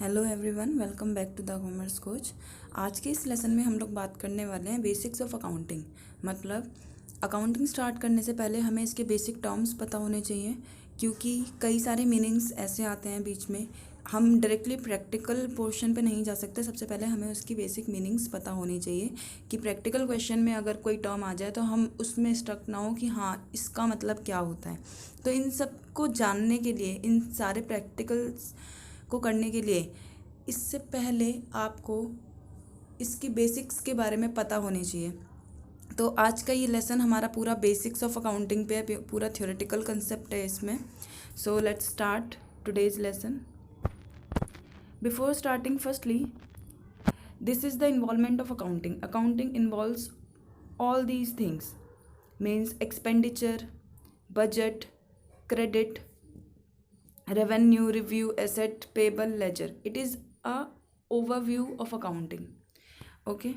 Hello everyone, welcome back to the commerce coach. आज के इस लेसन में हम लोग बात करने वाले हैं बेसिक्स ऑफ अकाउंटिंग। मतलब अकाउंटिंग स्टार्ट करने से पहले हमें इसके बेसिक टर्म्स पता होने चाहिए, क्योंकि कई सारे मीनिंग्स ऐसे आते हैं बीच में। हम डायरेक्टली प्रैक्टिकल पोर्शन पे नहीं जा सकते। सबसे पहले हमें उसकी बेसिक मीनिंग्स पता होनी चाहिए कि प्रैक्टिकल क्वेश्चन में अगर कोई टर्म आ जाए तो हम उसमें स्टक ना हो कि हाँ इसका मतलब क्या होता है। तो इन सब को जानने के लिए, इन सारे प्रैक्टिकल्स को करने के लिए इससे पहले आपको इसकी बेसिक्स के बारे में पता होनी चाहिए। तो आज का ये लेसन हमारा पूरा बेसिक्स ऑफ अकाउंटिंग पे है, पूरा थ्योरेटिकल कंसेप्ट है इसमें। So let's start today's lesson. Before starting, firstly this is the involvement of accounting involves all these things, means expenditure, budget, credit, revenue, review, asset, payable, ledger. It is a overview of accounting. Okay,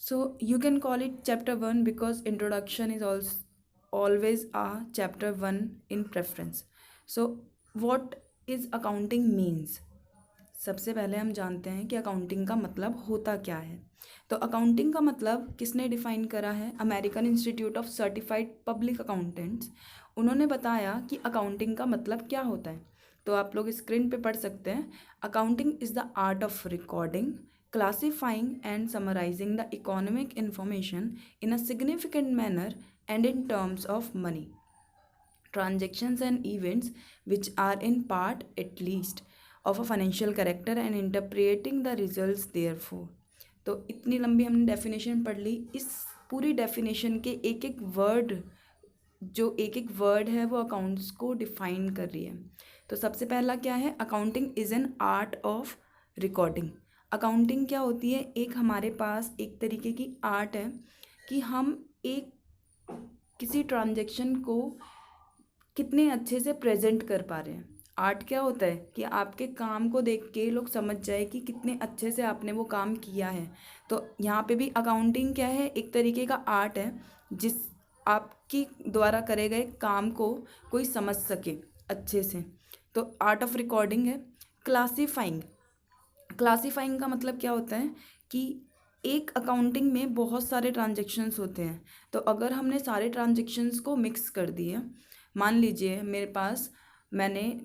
so you can call it chapter 1 because introduction is also always a chapter 1 in preference. So what is accounting means? सबसे पहले हम जानते हैं कि accounting का मतलब होता क्या है। तो अकाउंटिंग का मतलब किसने डिफाइन करा है? American institute of certified public accountants. उन्होंने बताया कि अकाउंटिंग का मतलब क्या होता है। तो आप लोग स्क्रीन पे पढ़ सकते हैं। Accounting is the art of recording, classifying and summarising the economic information in a significant manner and in terms of money, transactions and events which are in part at least of a financial character and interpreting the results therefore. तो इतनी लंबी हमने definition पढ़ ली। इस पूरी definition के एक एक वर्ड है वो अकाउंट्स को डिफाइन कर रही है। तो सबसे पहला क्या है? Accounting is an art of recording. Accounting क्या होती है? एक हमारे पास एक तरीके की आर्ट है कि हम एक किसी ट्रांजेक्शन को कितने अच्छे से प्रेजेंट कर पा रहे हैं। आर्ट क्या होता है कि आपके काम को देख के लोग समझ जाए कि कितने अच्छे से आपने वो काम किया है। तो यहाँ पे भी अकाउंटिंग क्या है? एक तरीके का आर्ट है जिस आपकी द्वारा करे गए काम को कोई समझ सके अच्छे से। तो आर्ट ऑफ रिकॉर्डिंग है। क्लासीफाइंग का मतलब क्या होता है कि एक अकाउंटिंग में बहुत सारे ट्रांजेक्शन्स होते हैं। तो अगर हमने सारे ट्रांजेक्शन्स को मिक्स कर दिए, मान लीजिए मैंने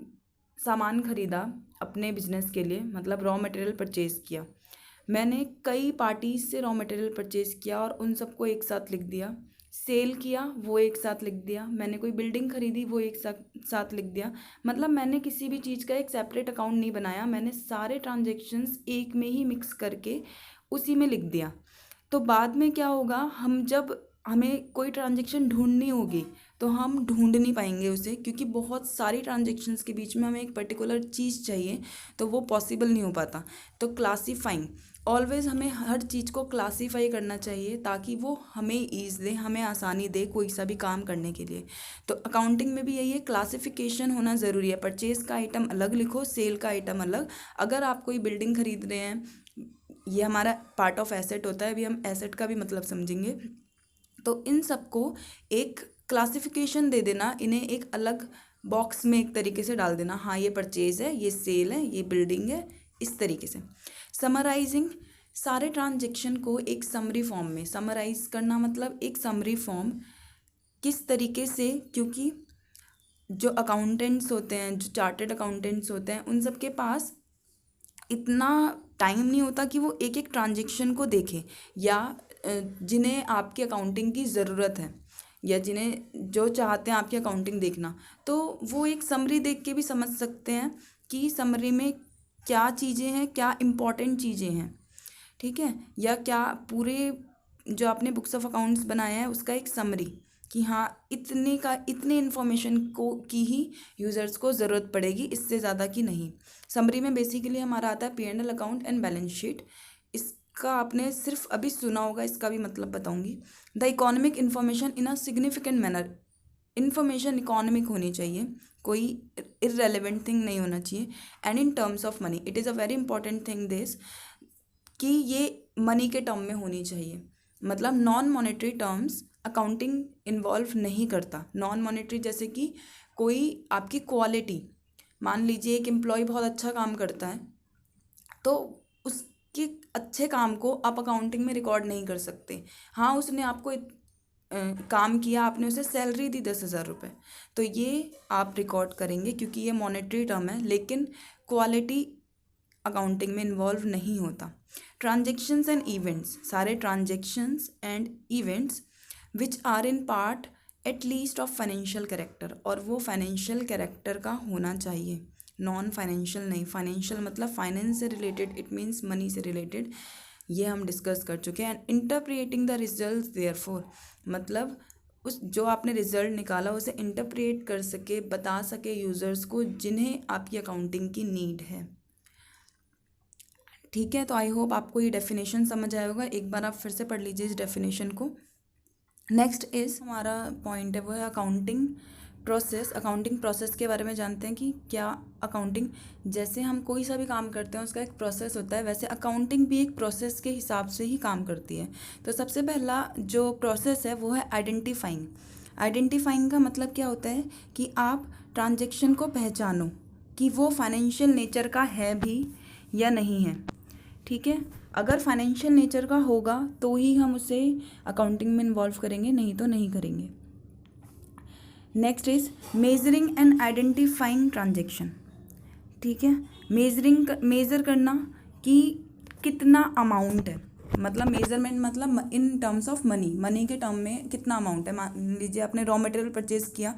सामान खरीदा अपने बिजनेस के लिए, मतलब रॉ मटेरियल परचेज़ किया। मैंने कई पार्टीज से रॉ मटेरियल परचेज़ किया और उन सबको एक साथ लिख दिया। सेल किया, वो एक साथ लिख दिया। मैंने कोई बिल्डिंग खरीदी, वो एक साथ लिख दिया। मतलब मैंने किसी भी चीज़ का एक सेपरेट अकाउंट नहीं बनाया, मैंने सारे ट्रांजेक्शन्स एक में ही मिक्स करके उसी में लिख दिया। तो बाद में क्या होगा, जब हमें कोई ट्रांजेक्शन ढूंढनी होगी तो हम ढूंढ नहीं पाएंगे उसे, क्योंकि बहुत सारी ट्रांजेक्शन्स के बीच में हमें एक पर्टिकुलर चीज़ चाहिए, तो वो पॉसिबल नहीं हो पाता। तो क्लासीफाइंग, ऑलवेज हमें हर चीज़ को क्लासीफाई करना चाहिए ताकि वो हमें ईज दे, हमें आसानी दे कोई सा भी काम करने के लिए। तो अकाउंटिंग में भी यही है, क्लासिफिकेशन होना ज़रूरी है। परचेज का आइटम अलग लिखो, सेल का आइटम अलग। अगर आप कोई बिल्डिंग खरीद रहे हैं, ये हमारा पार्ट ऑफ एसेट होता है, अभी हम एसेट का भी मतलब समझेंगे। तो इन सबको एक क्लासिफिकेशन दे देना, इन्हें एक अलग बॉक्स में एक तरीके से डाल देना। हाँ, ये परचेज है, ये सेल है, ये बिल्डिंग है, इस तरीके से। समराइजिंग, सारे ट्रांजेक्शन को एक समरी फॉर्म में समराइज करना, मतलब एक समरी फॉर्म किस तरीके से, क्योंकि जो अकाउंटेंट्स होते हैं, जो चार्टर्ड अकाउंटेंट्स होते हैं, उन सब के पास इतना टाइम नहीं होता कि वो एक एक ट्रांजेक्शन को देखें, या जिन्हें आपकी अकाउंटिंग की ज़रूरत है, या जो चाहते हैं आपकी अकाउंटिंग देखना, तो वो एक समरी देख के भी समझ सकते हैं कि समरी में क्या चीज़ें हैं, क्या इम्पोर्टेंट चीज़ें हैं, ठीक है। या क्या पूरे जो आपने बुक्स ऑफ अकाउंट्स बनाया है उसका एक समरी, कि हाँ इतने इन्फॉर्मेशन को की ही यूज़र्स को ज़रूरत पड़ेगी, इससे ज़्यादा की नहीं। समरी में बेसिकली हमारा आता है P&L account and balance sheet. इसका आपने सिर्फ अभी सुना होगा, इसका भी मतलब बताऊंगी। The economic information in a significant manner, information economic होनी चाहिए, कोई इररेलेवेंट थिंग नहीं होना चाहिए। And in terms of money, it is a very important thing this, कि ये मनी के टर्म में होनी चाहिए। मतलब non monetary terms accounting involve नहीं करता। नॉन मॉनेटरी जैसे कि कोई आपकी क्वालिटी, मान लीजिए एक एम्प्लॉय बहुत अच्छा काम करता है, तो उसके अच्छे काम को आप अकाउंटिंग में रिकॉर्ड नहीं कर सकते। हाँ, उसने आपको काम किया, आपने उसे सैलरी दी 10,000 रुपये, तो ये आप रिकॉर्ड करेंगे क्योंकि ये मॉनेटरी टर्म है, लेकिन क्वालिटी अकाउंटिंग में इन्वॉल्व नहीं होता। ट्रांजेक्शन्स एंड इवेंट्स, सारे transactions and events which are in part at least of financial character, और वो फाइनेंशियल कैरेक्टर का होना चाहिए, नॉन फाइनेंशियल नहीं। फाइनेंशियल मतलब फाइनेंस से रिलेटेड, इट मीन्स मनी से रिलेटेड, ये हम डिस्कस कर चुके हैं। And interpreting the result therefore, मतलब उस जो आपने रिजल्ट निकाला उसे इंटरप्रिएट कर सके, बता सके यूज़र्स को जिन्हें आपकी अकाउंटिंग की नीड है। ठीक है, तो आई होप आपको ये डेफिनेशन समझ आया होगा। एक बार आप फिर से पढ़ लीजिए इस डेफिनेशन को। नेक्स्ट इज हमारा पॉइंट है वो है अकाउंटिंग प्रोसेस। अकाउंटिंग प्रोसेस के बारे में जानते हैं कि क्या अकाउंटिंग, जैसे हम कोई सा भी काम करते हैं उसका एक प्रोसेस होता है, वैसे अकाउंटिंग भी एक प्रोसेस के हिसाब से ही काम करती है। तो सबसे पहला जो प्रोसेस है वो है आइडेंटिफाइंग। आइडेंटिफाइंग का मतलब क्या होता है कि आप ट्रांजेक्शन को पहचानो कि वो फाइनेंशियल नेचर का है भी या नहीं है। ठीक है, अगर फाइनेंशियल नेचर का होगा तो ही हम उसे अकाउंटिंग में इन्वॉल्व करेंगे, नहीं तो नहीं करेंगे। Next is measuring and identifying transaction. ठीक है, मेज़र करना कि कितना अमाउंट है, मतलब मेजरमेंट मतलब इन टर्म्स ऑफ मनी के टर्म में कितना अमाउंट है। मान लीजिए आपने रॉ मटेरियल परचेज किया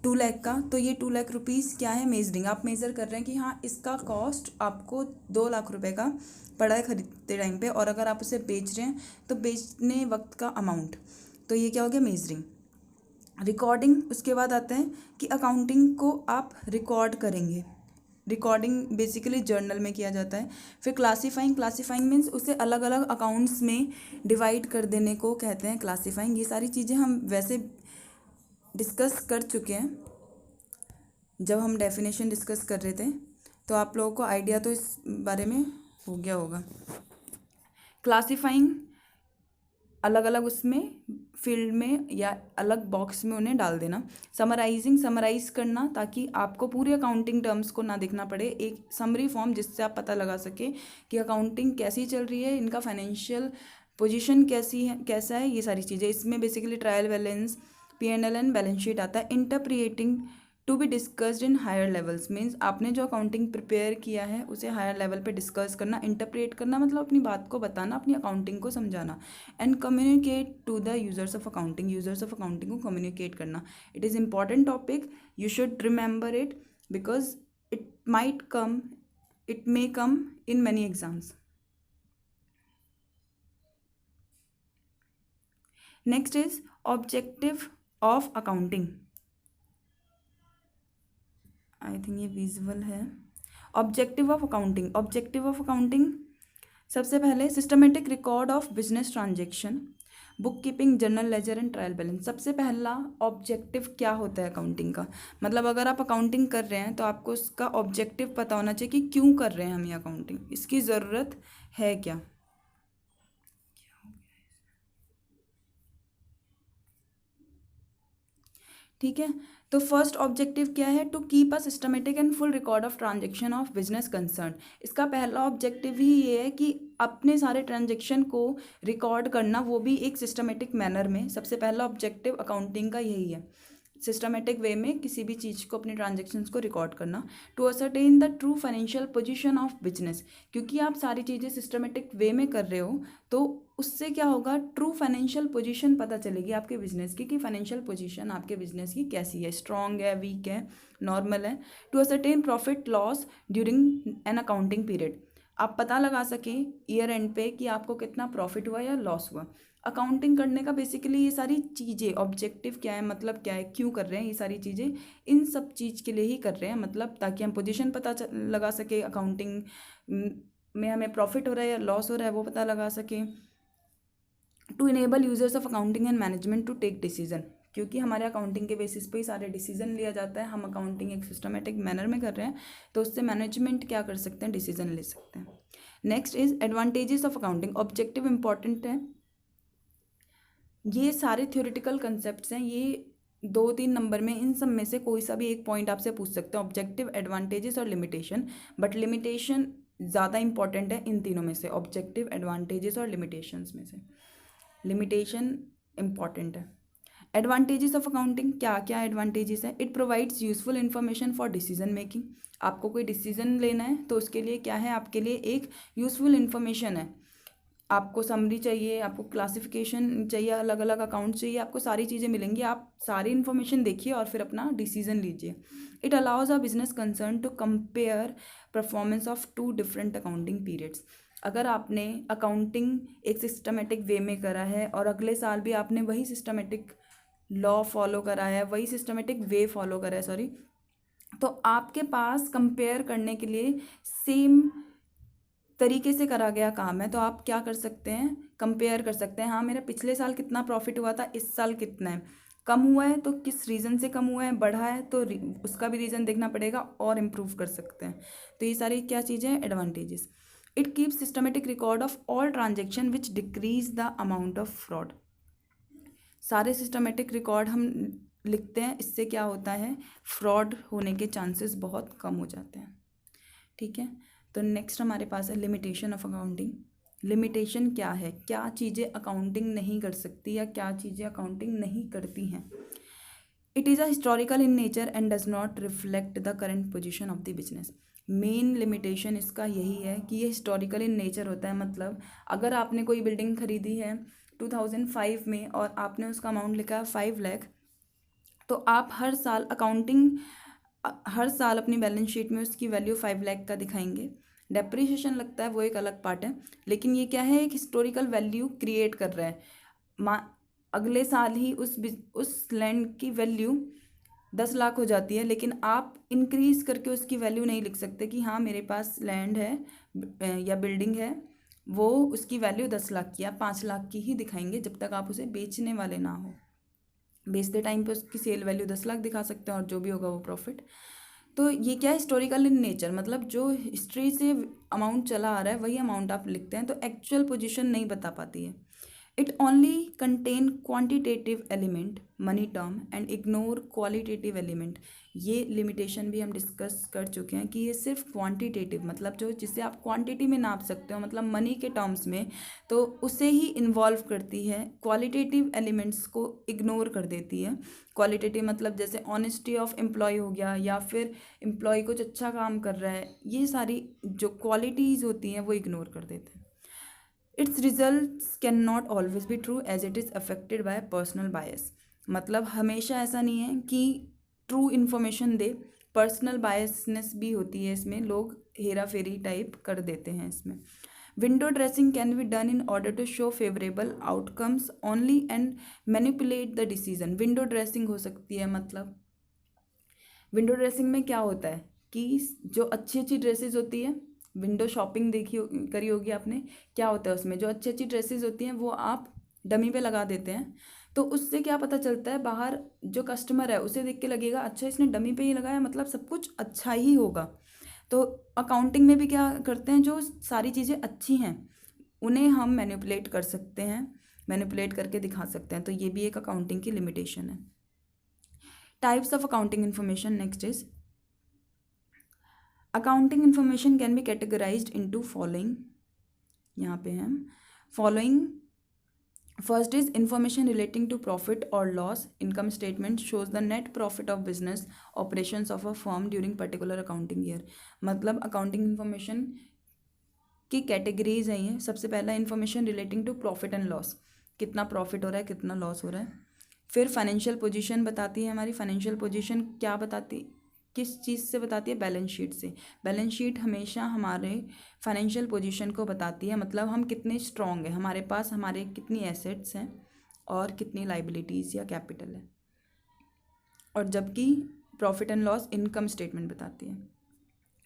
2 लाख का, तो ये 2 लाख रुपीज़ क्या है, मेजरिंग। आप मेज़र कर रहे हैं कि हाँ इसका कॉस्ट आपको 2 लाख रुपए का पड़ा है खरीदते टाइम पे, और अगर आप उसे बेच रहे हैं तो बेचने वक्त का अमाउंट, तो ये क्या हो गया, मेजरिंग। रिकॉर्डिंग, उसके बाद आता है कि अकाउंटिंग को आप रिकॉर्ड करेंगे। रिकॉर्डिंग बेसिकली जर्नल में किया जाता है। फिर क्लासीफाइंग मीन्स उसे अलग अलग अकाउंट्स में डिवाइड कर देने को कहते हैं क्लासीफाइंग। ये सारी चीज़ें हम वैसे डिस्कस कर चुके हैं जब हम डेफिनेशन डिस्कस कर रहे थे, तो आप लोगों को आइडिया तो इस बारे में हो गया होगा। क्लासीफाइंग अलग अलग उसमें फील्ड में या अलग बॉक्स में उन्हें डाल देना। समराइज करना ताकि आपको पूरी अकाउंटिंग टर्म्स को ना देखना पड़े, एक समरी फॉर्म जिससे आप पता लगा सके कि अकाउंटिंग कैसी चल रही है, इनका फाइनेंशियल पोजीशन कैसी है, कैसा है, ये सारी चीज़ें। इसमें basically trial balance, P&L and balance sheet आता है। Interpreting to be discussed in higher levels means आपने जो अकाउंटिंग प्रिपेयर किया है उसे हायर लेवल पे डिस्कस करना। इंटरप्रेट करना मतलब अपनी बात को बताना, अपनी अकाउंटिंग को समझाना। And communicate to the users of accounting, users of accounting को कम्युनिकेट करना। It is important topic, you should remember it because it may come in many exams. Next is objective of accounting. I think ये visual है। Objective of accounting सबसे पहले systematic record of business transaction, book keeping, journal ledger and trial balance. सबसे पहला objective क्या होता है accounting का, मतलब अगर आप अकाउंटिंग कर रहे हैं तो आपको उसका ऑब्जेक्टिव पता होना चाहिए कि क्यों कर रहे हैं हम ये अकाउंटिंग, इसकी ज़रूरत है क्या। ठीक है, तो फर्स्ट ऑब्जेक्टिव क्या है, to keep a systematic and full record of transaction of business concern. इसका पहला ऑब्जेक्टिव ही ये है कि अपने सारे ट्रांजेक्शन को रिकॉर्ड करना, वो भी एक सिस्टमेटिक मैनर में। सबसे पहला ऑब्जेक्टिव अकाउंटिंग का यही है, सिस्टमेटिक वे में किसी भी चीज़ को, अपने ट्रांजेक्शन्स को रिकॉर्ड करना। To ascertain the true financial position of business, क्योंकि आप सारी चीज़ें सिस्टमेटिक वे में कर रहे हो तो उससे क्या होगा, ट्रू फाइनेंशियल पोजीशन पता चलेगी आपके बिजनेस की, कि फाइनेंशियल पोजीशन आपके बिजनेस की कैसी है, स्ट्रॉन्ग है, वीक है, नॉर्मल है। To ascertain profit loss during an accounting period, आप पता लगा सकें ईयर एंड पे कि आपको कितना प्रॉफिट हुआ या लॉस हुआ। अकाउंटिंग करने का बेसिकली ये सारी चीज़ें, ऑब्जेक्टिव क्या है, मतलब क्या है, क्यों कर रहे हैं, ये सारी चीज़ें इन सब चीज़ के लिए ही कर रहे हैं, मतलब ताकि हम पोजीशन पता लगा सके अकाउंटिंग में, हमें प्रॉफिट हो रहा है या लॉस हो रहा है वो पता लगा सके। To enable users of accounting and management to take decision, क्योंकि हमारे अकाउंटिंग के बेसिस पे ही सारे डिसीजन लिया जाता है, हम अकाउंटिंग एक सिस्टमेटिक मैनर में कर रहे हैं तो उससे मैनेजमेंट क्या कर सकते हैं, डिसीजन ले सकते हैं। Next is advantages of accounting. Objective important है, ये सारे थ्योरेटिकल कंसेप्ट्स हैं, ये 2-3 नंबर में इन सब में से कोई सा भी एक पॉइंट आपसे पूछ सकते हैं, ऑब्जेक्टिव, एडवांटेजेस और लिमिटेशन। बट लिमिटेशन ज़्यादा इंपॉर्टेंट है इन तीनों में से, ऑब्जेक्टिव, एडवांटेजेस और लिमिटेशंस में से लिमिटेशन इंपॉर्टेंट है। एडवांटेजेस ऑफ अकाउंटिंग, क्या क्या एडवांटेजेस है? It provides useful information for decision making. आपको कोई डिसीजन लेना है तो उसके लिए क्या है, आपके लिए एक यूजफुल इन्फॉर्मेशन है। आपको समरी चाहिए, आपको क्लासिफिकेशन चाहिए, अलग अलग अकाउंट चाहिए, आपको सारी चीज़ें मिलेंगी। आप सारी इन्फॉर्मेशन देखिए और फिर अपना डिसीजन लीजिए। It allows a business concern to compare performance of 2 different accounting periods. अगर आपने अकाउंटिंग एक सिस्टमेटिक वे में करा है और अगले साल भी आपने वही सिस्टमेटिक लॉ फॉलो करा है, वही सिस्टमेटिक वे फॉलो करा है, सॉरी, तो आपके पास कंपेयर करने के लिए सेम तरीके से करा गया काम है, तो आप क्या कर सकते हैं, कंपेयर कर सकते हैं। हाँ, मेरा पिछले साल कितना प्रॉफिट हुआ था, इस साल कितना है, कम हुआ है तो किस रीज़न से कम हुआ है, बढ़ा है तो उसका भी रीज़न देखना पड़ेगा और इम्प्रूव कर सकते हैं। तो ये सारी क्या चीज़ें हैं, advantages. It keeps systematic record of all transaction which decrease the amount of fraud. सारे सिस्टमेटिक रिकॉर्ड हम लिखते हैं, इससे क्या होता है, फ्रॉड होने के चांसेस बहुत कम हो जाते हैं। ठीक है, तो नेक्स्ट हमारे पास है लिमिटेशन ऑफ अकाउंटिंग। लिमिटेशन क्या है, क्या चीज़ें अकाउंटिंग नहीं कर सकती या क्या चीज़ें अकाउंटिंग नहीं करती हैं। It is a historical in nature and does not reflect the current position of the business. Main limitation इसका यही है कि ये हिस्टोरिकल इन नेचर होता है। मतलब अगर आपने कोई बिल्डिंग खरीदी है 2005 में और आपने उसका अमाउंट लिखा है 5 लाख, तो आप हर साल अपनी बैलेंस शीट में उसकी वैल्यू 5 लाख का दिखाएंगे। डेप्रिसिएशन लगता है वो एक अलग पार्ट है, लेकिन ये क्या है, एक हिस्टोरिकल वैल्यू क्रिएट कर रहा है। अगले साल ही उस लैंड की वैल्यू 10 लाख हो जाती है, लेकिन आप इंक्रीज करके उसकी वैल्यू नहीं लिख सकते कि हाँ मेरे पास लैंड है या बिल्डिंग है, वो उसकी वैल्यू 10 लाख की, आप 5 लाख की ही दिखाएंगे जब तक आप उसे बेचने वाले ना हो। बेचते टाइम पे उसकी सेल वैल्यू 10 लाख दिखा सकते हैं और जो भी होगा वो प्रॉफिट। तो ये क्या है, हिस्टोरिकल इन नेचर, मतलब जो हिस्ट्री से अमाउंट चला आ रहा है वही अमाउंट आप लिखते हैं, तो एक्चुअल पोजीशन नहीं बता पाती है। It only contain quantitative element, money term, and ignore qualitative element. ये लिमिटेशन भी हम डिस्कस कर चुके हैं कि ये सिर्फ क्वांटिटेटिव, मतलब जो जिसे आप क्वांटिटी में नाप सकते हो, मतलब मनी के टर्म्स में, तो उसे ही इन्वॉल्व करती है, क्वालिटेटिव एलिमेंट्स को इग्नोर कर देती है। क्वालिटेटिव मतलब जैसे ऑनेस्टी ऑफ एम्प्लॉय हो गया, या फिर एम्प्लॉय कुछ अच्छा काम कर रहा है, ये सारी जो क्वालिटीज़ होती हैं वो इग्नोर कर देते हैं। Its results can not always be true as it is affected by personal bias. मतलब हमेशा ऐसा नहीं है कि ट्रू इन्फॉर्मेशन दे, पर्सनल बायसनेस भी होती है इसमें, लोग हेरा फेरी टाइप कर देते हैं इसमें। Window dressing can be done in order to show favourable outcomes only and manipulate the decision. Window dressing हो सकती है, मतलब विंडो ड्रेसिंग में क्या होता है कि जो अच्छी अच्छी ड्रेसेस होती है, विंडो शॉपिंग करी होगी आपने, क्या होता है उसमें जो अच्छी अच्छी ड्रेसेस होती हैं वो आप डमी पे लगा देते हैं, तो उससे क्या पता चलता है, बाहर जो कस्टमर है उसे देख के लगेगा अच्छा इसने डमी पे ही लगाया, मतलब सब कुछ अच्छा ही होगा। तो अकाउंटिंग में भी क्या करते हैं, जो सारी चीज़ें अच्छी हैं उन्हें हम मैनिपुलेट कर सकते हैं, मैनिपुलेट करके दिखा सकते हैं, तो ये भी एक अकाउंटिंग की लिमिटेशन है। Types of accounting information, next is accounting information can be categorized into following. यहाँ पे हम following, first is information relating to profit और loss. Income statement shows the net profit of business operations of a firm during particular accounting year. मतलब accounting information की categories हैं ये। सबसे पहला information relating to profit and loss, कितना profit हो रहा है, कितना लॉस हो रहा है। फिर फाइनेंशियल पोजीशन बताती है, हमारी फाइनेंशियल पोजीशन क्या बताती, किस चीज़ से बताती है, बैलेंस शीट से। बैलेंस शीट हमेशा हमारे फाइनेंशियल पोजीशन को बताती है, मतलब हम कितने स्ट्रॉन्ग हैं, हमारे पास हमारे कितनी एसेट्स हैं और कितनी लाइबिलिटीज़ या कैपिटल है। और जबकि profit and loss income statement बताती है।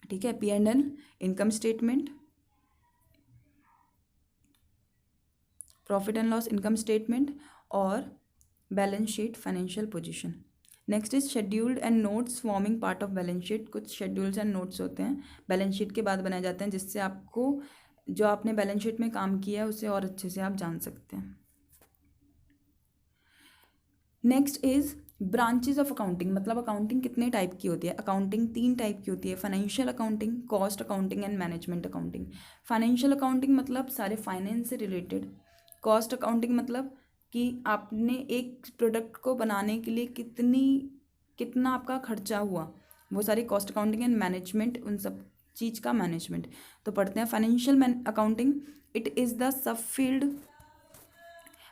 ठीक है, P&L income statement, profit and loss income statement, और balance sheet financial position. Next is scheduled and notes forming part of balance sheet. कुछ शेड्यूल्स एंड नोट्स होते हैं बैलेंस शीट के बाद बनाए जाते हैं, जिससे आपको जो आपने बैलेंस शीट में काम किया है उसे और अच्छे से आप जान सकते हैं। Next is branches of accounting, मतलब अकाउंटिंग कितने टाइप की होती है? अकाउंटिंग 3 टाइप की होती है, financial accounting, cost accounting and management accounting. Financial accounting मतलब सारे फाइनेंस से रिलेटेड। कॉस्ट अकाउंटिंग मतलब कि आपने एक प्रोडक्ट को बनाने के लिए कितना आपका खर्चा हुआ, वो सारी कॉस्ट अकाउंटिंग। एंड मैनेजमेंट, उन सब चीज़ का मैनेजमेंट। तो पढ़ते हैं financial accounting. It is the sub field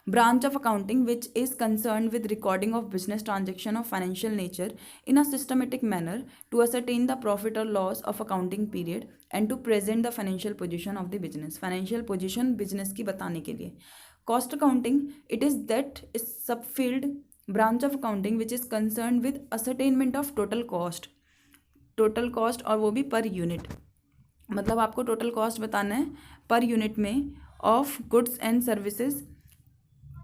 branch of accounting which is concerned with recording of business transaction of financial nature in a systematic manner to ascertain the profit or loss of accounting period and to present the financial position of the business, financial position business की बताने के लिए। cost accounting, it is that is subfield branch of accounting which is concerned with ascertainment of total cost और वो भी per unit, मतलब आपको total cost बताना है पर यूनिट में of goods and services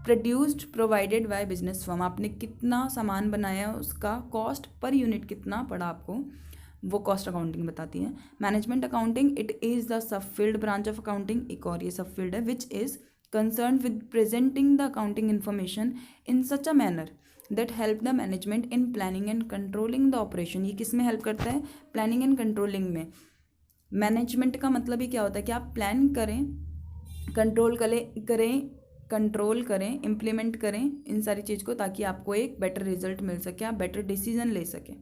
produced provided by business firm. आपने कितना सामान बनाया, उसका कॉस्ट पर यूनिट कितना पड़ा आपको, वो कॉस्ट अकाउंटिंग बताती है। Management accounting, it is the sub field branch of accounting, एक और ये सब फील्ड है, which is concern with presenting the accounting information in such a manner that help the management in planning and controlling the operation. ये किस में help करता है? प्लानिंग एंड कंट्रोलिंग में। मैनेजमेंट का मतलब ही क्या होता है कि आप प्लान करें, कंट्रोल करें, इम्प्लीमेंट करें इन सारी चीज़ को, ताकि आपको एक बेटर रिजल्ट मिल सके, आप बेटर डिसीजन ले सकें।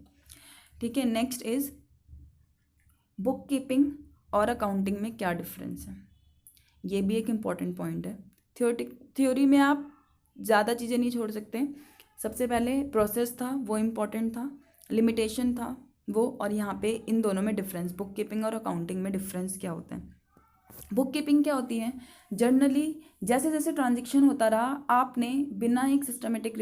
ठीक है, नेक्स्ट इज बुक कीपिंग और अकाउंटिंग में क्या डिफरेंस है, ये भी एक इम्पॉर्टेंट पॉइंट है। थ्योरी में आप ज़्यादा चीज़ें नहीं छोड़ सकते। सबसे पहले प्रोसेस था, वो इम्पॉर्टेंट था, लिमिटेशन था वो, और यहाँ पे इन दोनों में डिफरेंस, बुक कीपिंग और अकाउंटिंग में डिफरेंस क्या होता है। बुक कीपिंग क्या होती है? जनरली जैसे जैसे ट्रांजेक्शन होता रहा, आपने बिना एक सिस्टमेटिक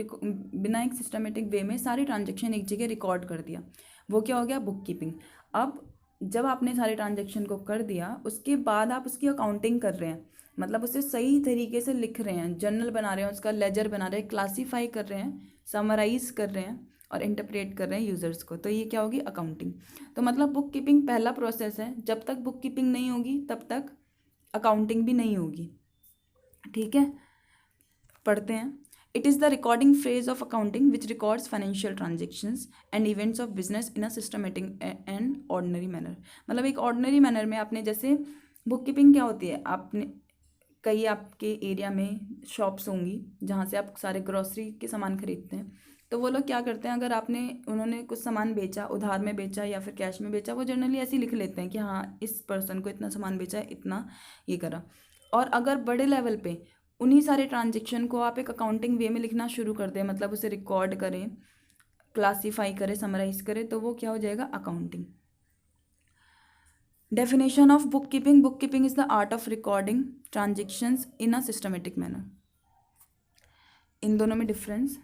वे में सारे ट्रांजेक्शन एक जगह रिकॉर्ड कर दिया, वो क्या हो गया? Book keeping. अब जब आपने सारे ट्रांजेक्शन को कर दिया, उसके बाद आप उसकी अकाउंटिंग कर रहे हैं, मतलब उसे सही तरीके से लिख रहे हैं, जर्नल बना रहे हैं, उसका लेजर बना रहे हैं, क्लासीफाई कर रहे हैं, समराइज कर रहे हैं और इंटरप्रेट कर रहे हैं यूजर्स को, तो ये क्या होगी? अकाउंटिंग। तो मतलब बुक कीपिंग पहला प्रोसेस है, जब तक बुक कीपिंग नहीं होगी तब तक अकाउंटिंग भी नहीं होगी। ठीक है, पढ़ते हैं। It is the recording phase of accounting which records financial transactions and events of business in a systematic and ordinary manner. मतलब एक ऑर्डिनरी मैनर में आपने, जैसे बुक कीपिंग क्या होती है, आपने कई आपके एरिया में शॉप्स होंगी जहाँ से आप सारे ग्रॉसरी के सामान खरीदते हैं, तो वो लोग क्या करते हैं, अगर उन्होंने कुछ सामान बेचा, उधार में बेचा या फिर कैश में बेचा, वो जनरली ऐसे ही लिख लेते हैं कि हाँ इस पर्सन को इतना सामान बेचा है, इतना ये करा। और अगर बड़े लेवल पे उन्हीं सारे ट्रांजेक्शन को आप एक अकाउंटिंग वे में लिखना शुरू कर दें, मतलब उसे रिकॉर्ड करें, क्लासीफाई करें, समराइज करें, तो वो क्या हो जाएगा? Accounting. Definition of book keeping, book keeping is the art of recording transactions in a systematic manner. इन दोनों में डिफरेंस।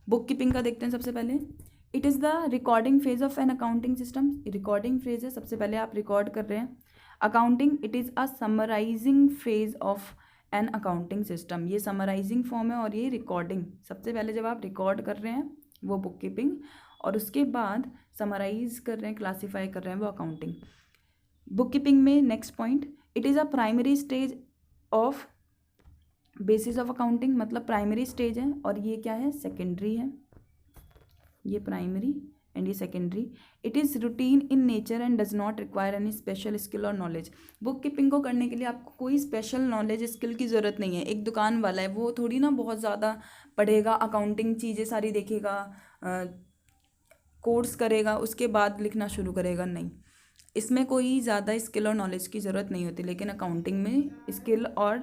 बुक कीपिंग का देखते हैं सबसे पहले। It is the recording phase of an accounting system. Recording phase है, सबसे पहले आप रिकॉर्ड कर रहे हैं। Accounting, it is a summarising phase of an accounting system. ये समराइजिंग फॉर्म है और ये रिकॉर्डिंग। सबसे पहले जब आप रिकॉर्ड कर रहे हैं वो बुक कीपिंग, और उसके बाद समराइज कर रहे हैं, क्लासीफाई कर रहे हैं, वो अकाउंटिंग। बुक कीपिंग में next point, it is a primary stage of basis of accounting, मतलब प्राइमरी स्टेज है, और ये क्या है? सेकेंडरी है। ये प्राइमरी एंड ये secondary. It is routine in nature and does not require any special skill और नॉलेज। बुक कीपिंग को करने के लिए आपको कोई स्पेशल नॉलेज स्किल की ज़रूरत नहीं है। एक दुकान वाला है, वो थोड़ी ना बहुत ज़्यादा पढ़ेगा, अकाउंटिंग चीज़ें सारी देखेगा, कोर्स करेगा, उसके बाद लिखना शुरू करेगा, नहीं, इसमें कोई ज़्यादा स्किल और नॉलेज की ज़रूरत नहीं होती। लेकिन अकाउंटिंग में स्किल और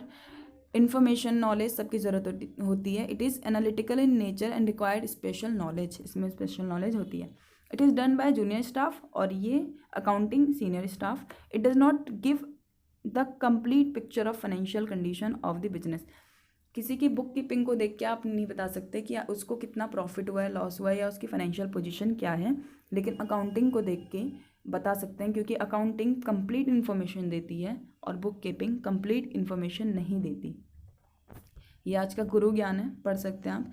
इन्फॉर्मेशन, नॉलेज सबकी ज़रूरत होती है। It is analytical in nature and required special knowledge, इसमें स्पेशल नॉलेज होती है। It is done by junior staff, और ये accounting senior staff. It does not give the complete picture of financial condition of the business. किसी की book keeping को देख के आप नहीं बता सकते कि उसको कितना प्रॉफिट हुआ है, लॉस हुआ है, या उसकी फाइनेंशियल पोजीशन क्या है, लेकिन अकाउंटिंग को देख के बता सकते हैं, क्योंकि अकाउंटिंग कंप्लीट इन्फॉर्मेशन देती है और बुक कीपिंग कंप्लीट इन्फॉर्मेशन नहीं देती। ये आज का गुरु ज्ञान है, पढ़ सकते हैं आप।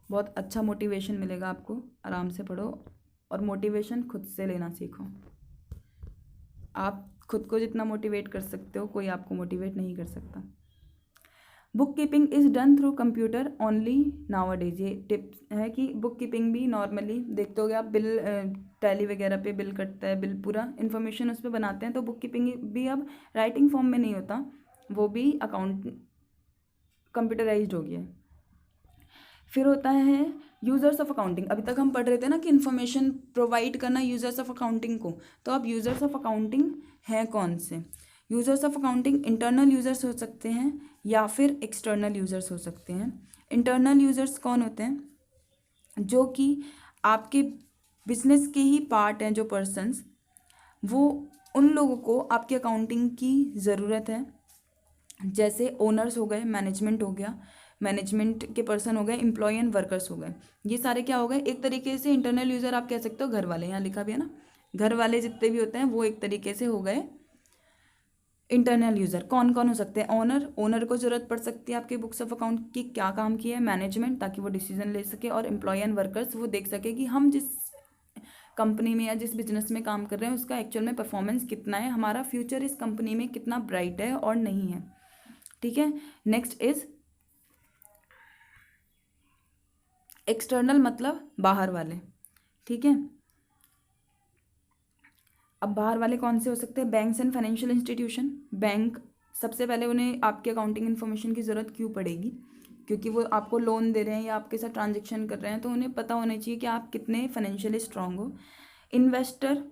बहुत अच्छा मोटिवेशन मिलेगा आपको, आराम से पढ़ो और मोटिवेशन खुद से लेना सीखो। आप खुद को जितना मोटिवेट कर सकते हो कोई आपको मोटिवेट नहीं कर सकता। Book keeping is done through computer only now days. ये टिप्स है कि बुक कीपिंग भी नॉर्मली देखते होगे आप, बिल टैली वगैरह पे बिल कटता है, बिल पूरा इन्फॉर्मेशन उस पर बनाते हैं, तो बुक कीपिंग भी अब राइटिंग फॉर्म में नहीं होता, वो भी अकाउंट कंप्यूटराइज्ड हो गया है। फिर होता है यूज़र्स ऑफ अकाउंटिंग। अभी तक हम पढ़ रहे थे ना कि इन्फॉर्मेशन प्रोवाइड करना यूज़र्स ऑफ अकाउंटिंग को, तो अब यूज़र्स ऑफ अकाउंटिंग हैं कौन से? Users of accounting internal users हो सकते हैं या फिर एक्सटर्नल यूज़र्स हो सकते हैं। इंटरनल यूज़र्स कौन होते हैं? जो कि आपके बिजनेस के ही पार्ट हैं, जो पर्सन्स, वो उन लोगों को आपकी अकाउंटिंग की ज़रूरत है। जैसे ओनर्स हो गए, मैनेजमेंट हो गया, मैनेजमेंट के पर्सन हो गए, एम्प्लॉय एंड वर्कर्स हो गए, ये सारे क्या हो गए? एक तरीके से इंटरनल यूज़र आप कह सकते हो घर वाले, यहाँ लिखा भी है ना, घर वाले जितने भी होते हैं वो एक तरीके से हो गए इंटरनल यूज़र। कौन कौन हो सकते हैं? ओनर, ओनर को ज़रूरत पड़ सकती है आपके बुक्स ऑफ अकाउंट की, क्या काम किया है। मैनेजमेंट, ताकि वो डिसीजन ले सके, और एम्प्लॉय एंड वर्कर्स, वो देख सके कि हम जिस कंपनी में या जिस बिजनेस में काम कर रहे हैं उसका एक्चुअल में परफॉर्मेंस कितना है, हमारा फ्यूचर इस कंपनी में कितना ब्राइट है और नहीं है। ठीक है। नेक्स्ट इज एक्सटर्नल, मतलब बाहर वाले। ठीक है। अब बाहर वाले कौन से हो सकते हैं? Banks and financial institution. Bank, सबसे पहले उन्हें आपकी अकाउंटिंग इन्फॉर्मेशन की ज़रूरत क्यों पड़ेगी? क्योंकि वो आपको लोन दे रहे हैं या आपके साथ ट्रांजेक्शन कर रहे हैं, तो उन्हें पता होना चाहिए कि आप कितने फाइनेंशियली स्ट्रांग हो। इन्वेस्टर,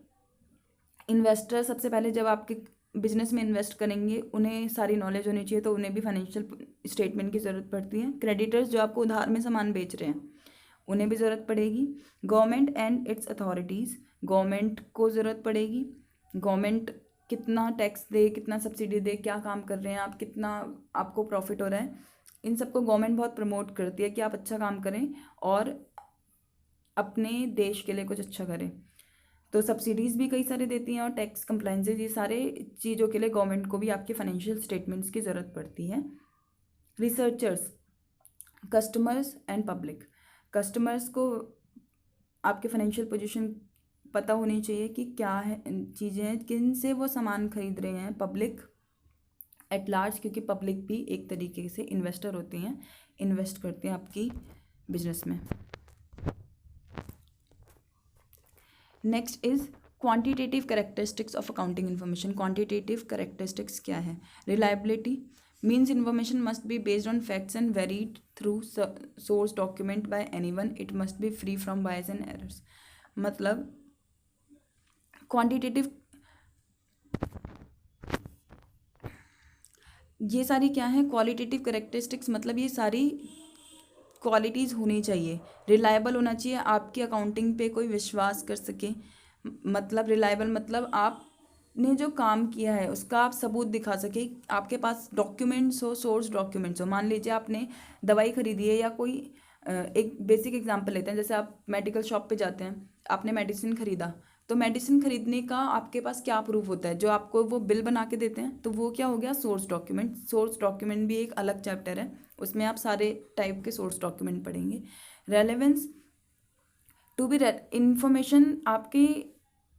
इन्वेस्टर सबसे पहले जब आपके बिजनेस में इन्वेस्ट करेंगे उन्हें सारी नॉलेज होनी चाहिए, तो उन्हें भी फाइनेंशियल स्टेटमेंट की ज़रूरत पड़ती है। क्रेडिटर्स, जो आपको उधार में सामान बेच रहे हैं, उन्हें भी ज़रूरत पड़ेगी। Government and it's authorities, government को ज़रूरत पड़ेगी। गवर्नमेंट कितना टैक्स दे, कितना सब्सिडी दे, क्या काम कर रहे हैं आप, कितना आपको प्रॉफिट हो रहा है, इन सबको गवर्नमेंट बहुत प्रमोट करती है कि आप अच्छा काम करें और अपने देश के लिए कुछ अच्छा करें। तो सब्सिडीज़ भी कई सारे देती हैं और टैक्स कंप्लाइंसेज, ये सारे चीज़ों के लिए गवर्नमेंट को भी आपके फाइनेंशियल स्टेटमेंट्स की ज़रूरत पड़ती है। Researchers, customers and public, customers को आपके फाइनेंशियल पोजीशन पता होनी चाहिए कि क्या है चीज़ें हैं, किन से वो सामान खरीद रहे हैं। पब्लिक एट लार्ज, क्योंकि पब्लिक भी एक तरीके से इन्वेस्टर होते हैं, इन्वेस्ट करते हैं आपकी बिजनेस में। Next is quantitative characteristics of accounting information. Quantitative characteristics क्या है? Reliability means information must be based on facts and varied through source document by anyone. It must be free from bias and errors. मतलब quantitative, ये सारी क्या है? Qualitative characteristics, मतलब ये सारी क्वालिटीज़ होनी चाहिए। रिलायबल होना चाहिए, आपकी अकाउंटिंग पे कोई विश्वास कर सके। मतलब रिलायबल मतलब आपने जो काम किया है उसका आप सबूत दिखा सके, आपके पास डॉक्यूमेंट्स हो, सोर्स डॉक्यूमेंट्स हो। मान लीजिए आपने दवाई खरीदी है या कोई एक बेसिक एग्जांपल लेते हैं, जैसे आप मेडिकल शॉप पे जाते हैं, आपने मेडिसिन खरीदा, तो मेडिसिन खरीदने का आपके पास क्या प्रूफ होता है? जो आपको वो बिल बना के देते हैं, तो वो क्या हो गया? Source document. सोर्स डॉक्यूमेंट भी एक अलग चैप्टर है, उसमें आप सारे टाइप के सोर्स डॉक्यूमेंट पढ़ेंगे। रेलेवेंस, टू बी इंफॉर्मेशन आपके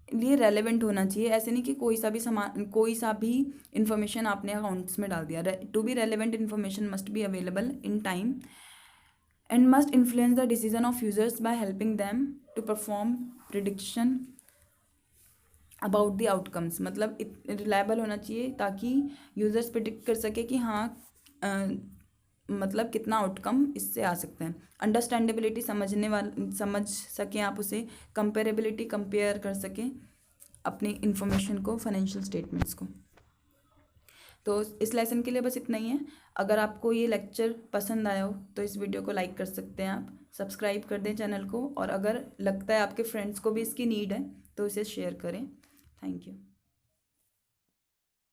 लिए रेलेवेंट होना चाहिए, ऐसे नहीं कि कोई सा भी सामान, कोई सा भी इंफॉर्मेशन आपने अकाउंट्स में डाल दिया। To be relevant information must be available in time and must influence the decision of users by helping them to perform prediction about the outcomes। मतलब रिलायबल होना चाहिए ताकि यूजर्स प्रिडिक्ट कर सके कि हाँ मतलब कितना आउटकम इससे आ सकते हैं। अंडरस्टैंडेबिलिटी, समझ सकें आप उसे। कंपेरेबिलिटी, कंपेयर कर सकें अपनी इंफॉर्मेशन को, फाइनेंशियल स्टेटमेंट्स को। तो इस लेसन के लिए बस इतना ही है। अगर आपको ये लेक्चर पसंद आया हो तो इस वीडियो को लाइक कर सकते हैं आप, सब्सक्राइब कर दें चैनल को, और अगर लगता है आपके फ्रेंड्स को भी इसकी नीड है तो इसे शेयर करें। Thank you.